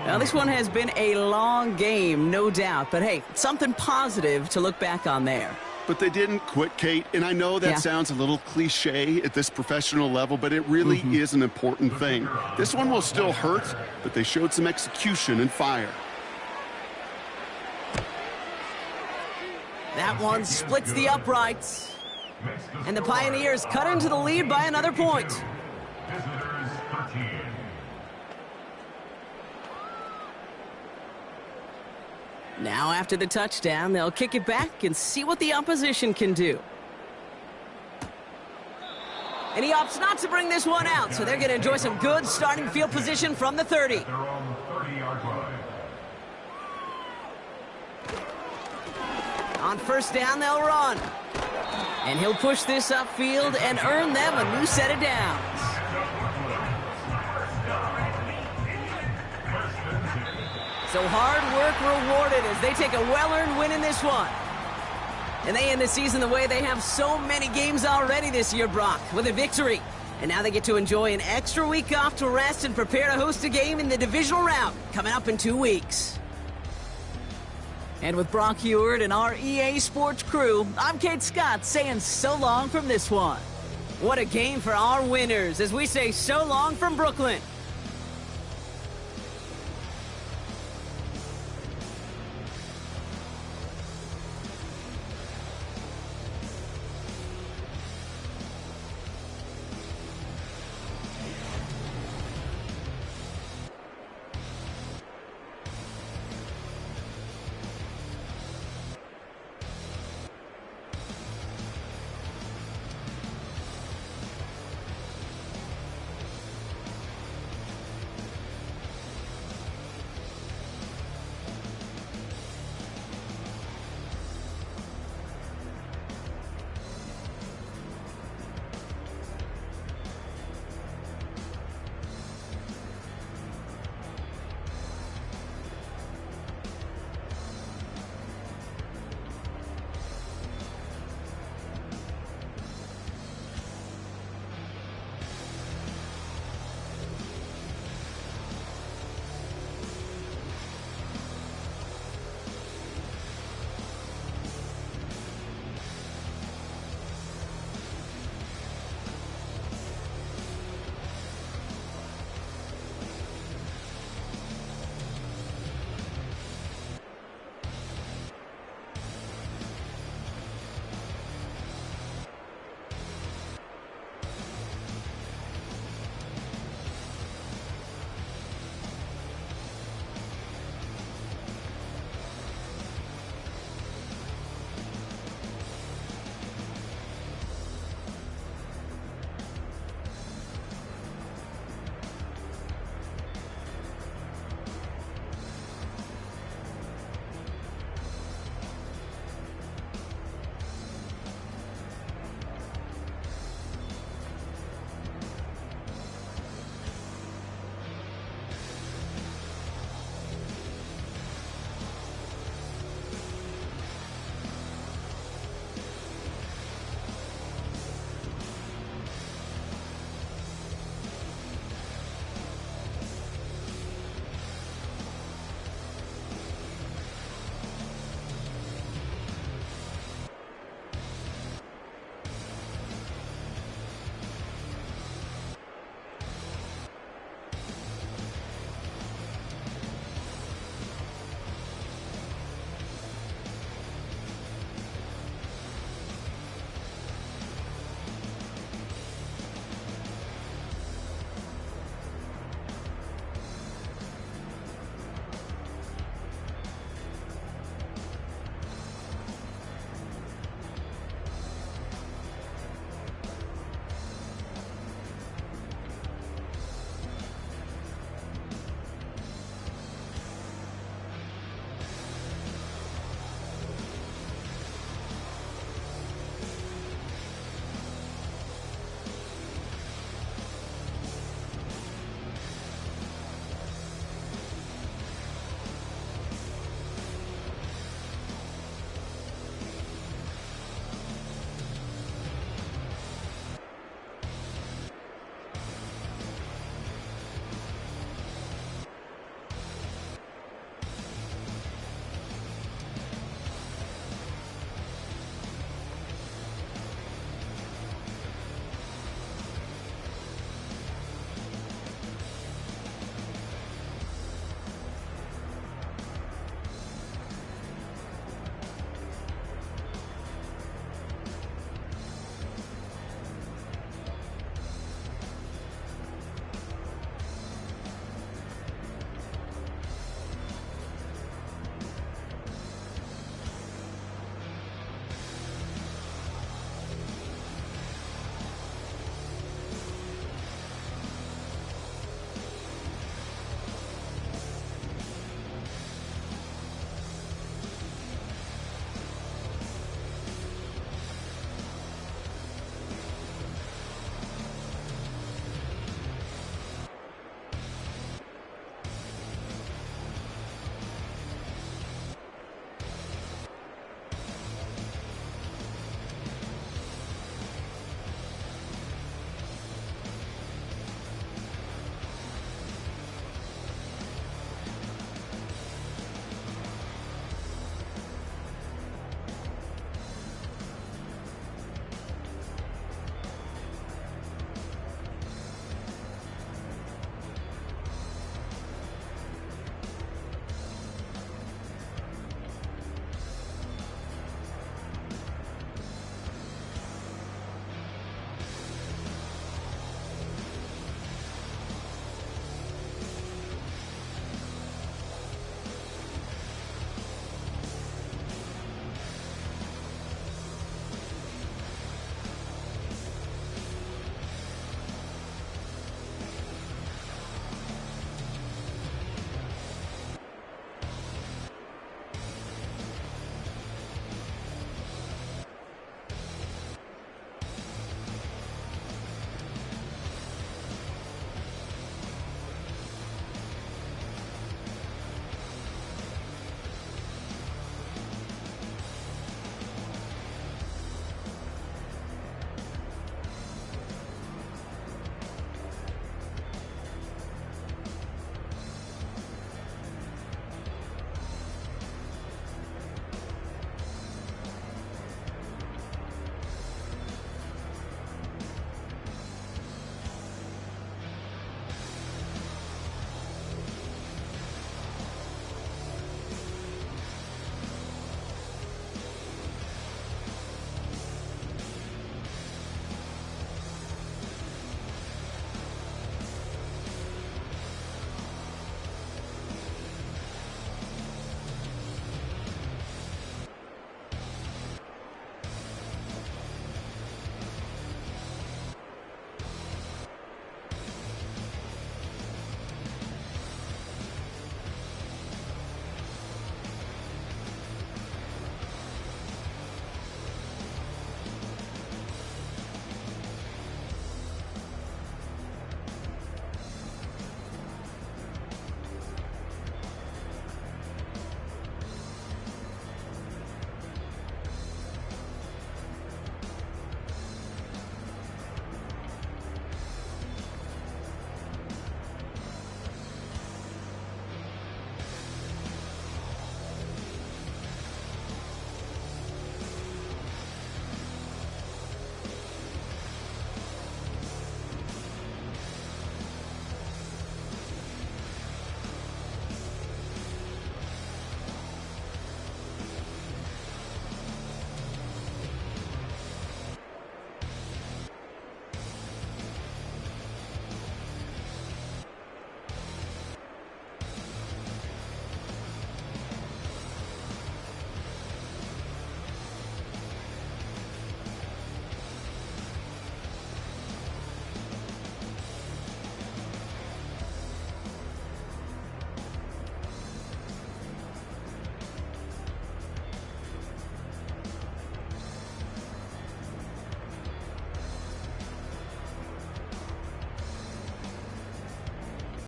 Speaker 1: Now, this one has been a long game, no doubt. But, hey, something positive to look back on there.
Speaker 2: But they didn't quit, Kate. And I know that sounds a little cliche at this professional level, but it really is an important thing. This one will still hurt, but they showed some execution and fire.
Speaker 1: That one splits the uprights. And the Pioneers cut into the lead by another point. Now after the touchdown, they'll kick it back and see what the opposition can do. And he opts not to bring this one out, so they're going to enjoy some good starting field position from the 30.
Speaker 3: They're on the 30-yard line.
Speaker 1: On first down, they'll run. And he'll push this upfield and earn them a new set of downs. So hard work rewarded as they take a well-earned win in this one. And they end the season the way they have so many games already this year, Brock, with a victory. And now they get to enjoy an extra week off to rest and prepare to host a game in the divisional round coming up in 2 weeks. And with Brock Heward and our EA Sports crew, I'm Kate Scott saying so long from this one. What a game for our winners as we say so long from Brooklyn.